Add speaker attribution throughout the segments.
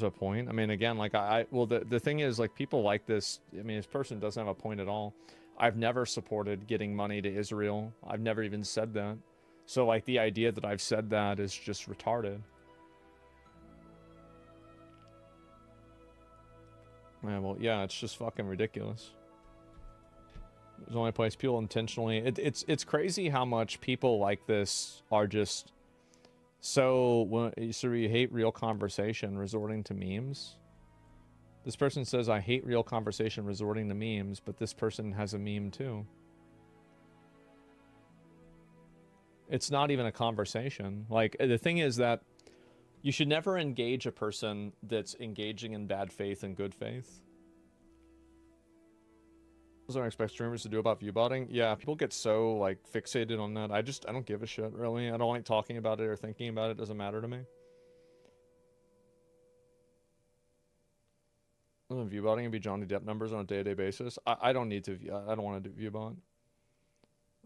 Speaker 1: a point. I mean, again, like well, the thing is, like, people like this. I mean, this person doesn't have a point at all. I've never supported getting money to Israel. I've never even said that. So, like, the idea that I've said that is just retarded. Yeah, well, yeah, it's just fucking ridiculous. It's the only place people intentionally... It's crazy how much people like this are just... So you hate real conversation, resorting to memes? This person says, I hate real conversation, resorting to memes, but this person has a meme too. It's not even a conversation. Like, the thing is that you should never engage a person that's engaging in bad faith and good faith. What do I expect streamers to do about viewbotting? Yeah, people get so, like, fixated on that. I don't give a shit, really. I don't like talking about it or thinking about it. It doesn't matter to me. Viewbotting and be Johnny Depp numbers on a day-to-day basis. I don't need to. I don't want to do viewbot.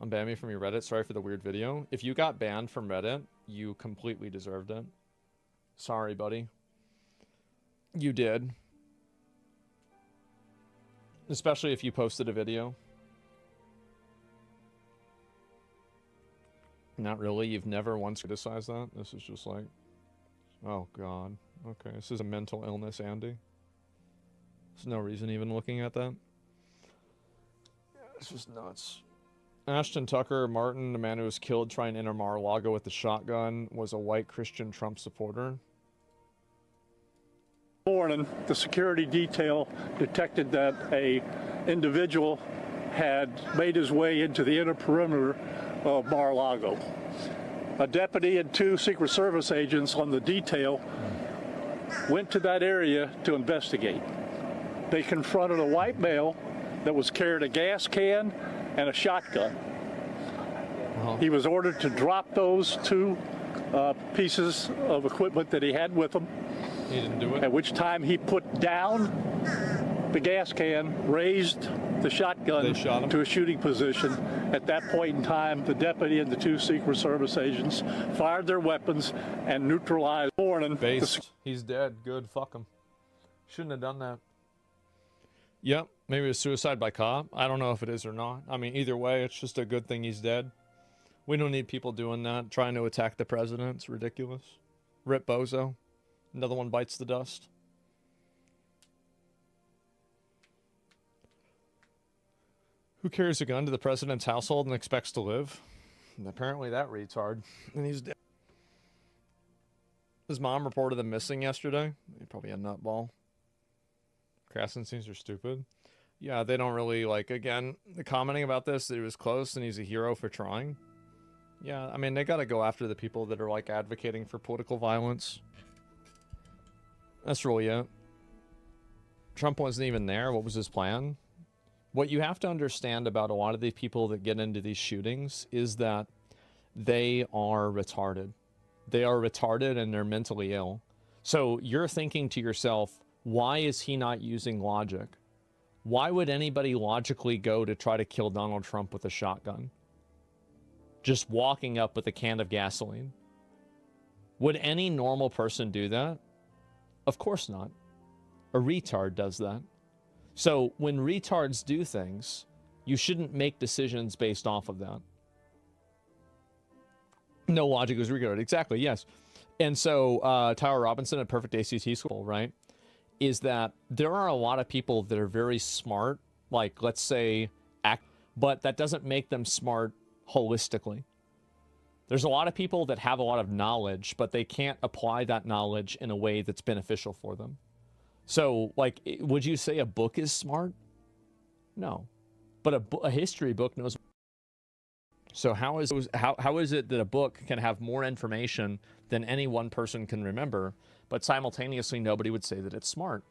Speaker 1: Unban me from your Reddit. Sorry for the weird video. If you got banned from Reddit, you completely deserved it. Sorry, buddy. You did. Especially if you posted a video. Not really. You've never once criticized that. This is just like... Oh, God. Okay, this is a mental illness, Andy. There's no reason even looking at that. Yeah, it's just nuts. Ashton Tucker Martin, the man who was killed trying to enter Mar-a-Lago with the shotgun, was a white Christian Trump supporter.
Speaker 2: Morning, the security detail detected that a individual had made his way into the inner perimeter of Mar-a-Lago. A deputy and 2 Secret Service agents on the detail went to that area to investigate. They confronted a white male that was carrying a gas can and a shotgun. He was ordered to drop those 2 pieces of equipment that he had with him.
Speaker 1: He didn't do it.
Speaker 2: At which time he put down the gas can, raised the shotgun to a shooting position. At that point in time, the deputy and the 2 Secret Service agents fired their weapons and neutralized Morning.
Speaker 1: He's dead. Good. Fuck him. Shouldn't have done that. Yep. Maybe it was suicide by cop. I don't know if it is or not. I mean, either way, it's just a good thing he's dead. We don't need people doing that, trying to attack the president. It's ridiculous. Rip Bozo. Another one bites the dust. Who carries a gun to the president's household and expects to live? And apparently that retard. And he's dead. His mom reported him missing yesterday. He's probably a nutball. Crass scenes are stupid. Yeah, they don't really, like, again, the commenting about this, that he was close and he's a hero for trying. Yeah, I mean, they gotta go after the people that are, like, advocating for political violence. That's really it. Trump wasn't even there. What was his plan? What you have to understand about a lot of the people that get into these shootings is that they are retarded. They are retarded and they're mentally ill. So you're thinking to yourself, why is he not using logic? Why would anybody logically go to try to kill Donald Trump with a shotgun? Just walking up with a can of gasoline. Would any normal person do that? Of course not. A retard does that. So when retards do things, you shouldn't make decisions based off of that. No logic is regarded. Exactly, yes. And so Tyler Robinson at Perfect ACT School, right, is that there are a lot of people that are very smart, like, let's say, but that doesn't make them smart holistically. There's a lot of people that have a lot of knowledge, but they can't apply that knowledge in a way that's beneficial for them. So, like, would you say a book is smart? No. But a history book knows. So how is it that a book can have more information than any one person can remember, but simultaneously nobody would say that it's smart?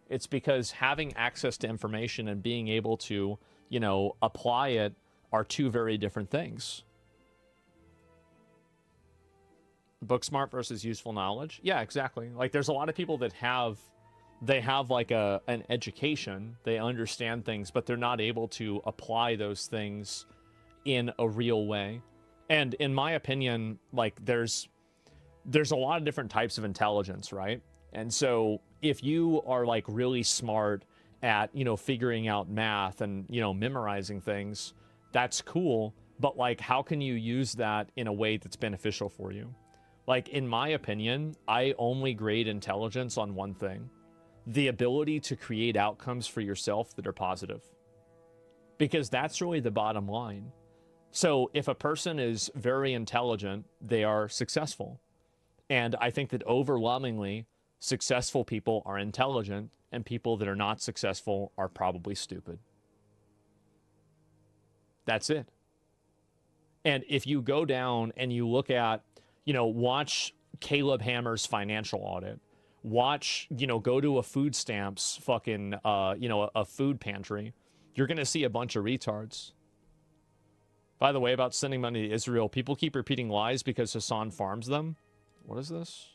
Speaker 1: It's because having access to information and being able to, you know, apply it are 2 very different things. Book smart versus useful knowledge. Yeah, exactly. Like, there's a lot of people that have like an education, they understand things, but they're not able to apply those things in a real way. And in my opinion, like, there's a lot of different types of intelligence, right?
Speaker 3: And so if you are like really smart at, you know, figuring out math and, you know, memorizing things, that's cool. But like, how can you use that in a way that's beneficial for you? Like, in my opinion, I only grade intelligence on one thing: the ability to create outcomes for yourself that are positive. Because that's really the bottom line. So if a person is very intelligent, they are successful. And I think that overwhelmingly, successful people are intelligent, and people that are not successful are probably stupid. That's it. And if you go down and you look at, you know, watch Caleb Hammer's financial audit, watch, you know, go to a food stamps fucking, you know, a food pantry, you're going to see a bunch of retards. By the way, about sending money to Israel, people keep repeating lies because Hassan farms them. What is this?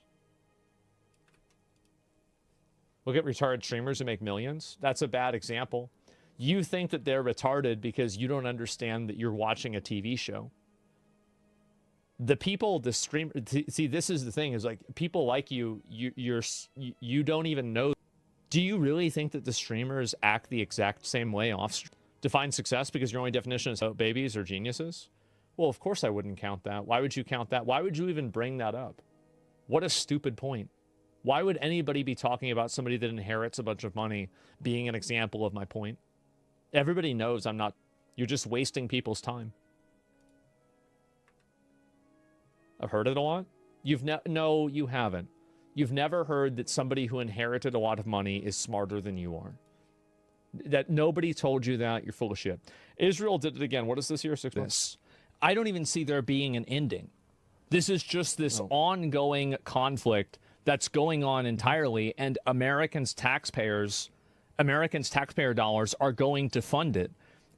Speaker 3: Look at retarded streamers who make millions. That's a bad example. You think that they're retarded because you don't understand that you're watching a TV show. The people, the stream, see, this is the thing, is like, people like you don't even know. Do you really think that the streamers act the exact same way off? Define success because your only definition is babies or geniuses? Well, of course I wouldn't count that. Why would you count that? Why would you even bring that up? What a stupid point. Why would anybody be talking about somebody that inherits a bunch of money being an example of my point? Everybody knows I'm not. You're just wasting people's time. I've heard it a lot. No, you haven't. You've never heard that somebody who inherited a lot of money is smarter than you are. That nobody told you that. You're full of shit. Israel did it again. What is this here? 6 months. I don't even see there being an ending. This is just this ongoing conflict that's going on entirely, and Americans' taxpayer dollars are going to fund it.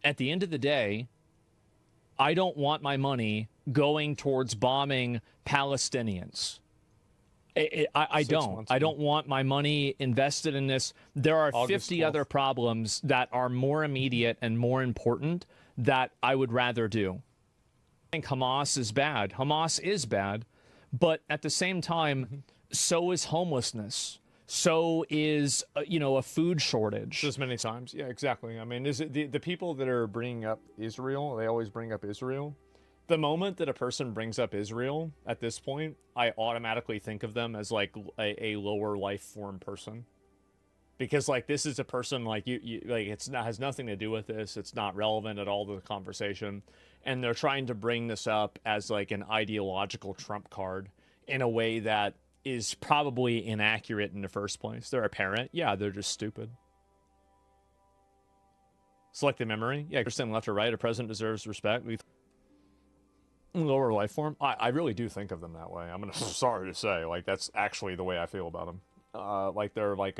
Speaker 3: At the end of the day, I don't want my money going towards bombing Palestinians. I don't want my money invested in this. There are 50 other problems that are more immediate and more important that I would rather do. I think Hamas is bad. Hamas is bad, but at the same time, so is homelessness. So is, you know, a food shortage.
Speaker 1: Just many times. Yeah, exactly. I mean, is it the people that are bringing up Israel, they always bring up Israel. The moment that a person brings up Israel at this point, I automatically think of them as like a lower life form person. Because like, this is a person like you like, has nothing to do with this. It's not relevant at all to the conversation. And they're trying to bring this up as like an ideological trump card in a way that is probably inaccurate in the first place. They're a parent. Yeah, they're just stupid. Select the memory. Yeah, understand left or right. A president deserves respect. Lower life form. I really do think of them that way. I'm sorry to say, like, that's actually the way I feel about them. Like, they're like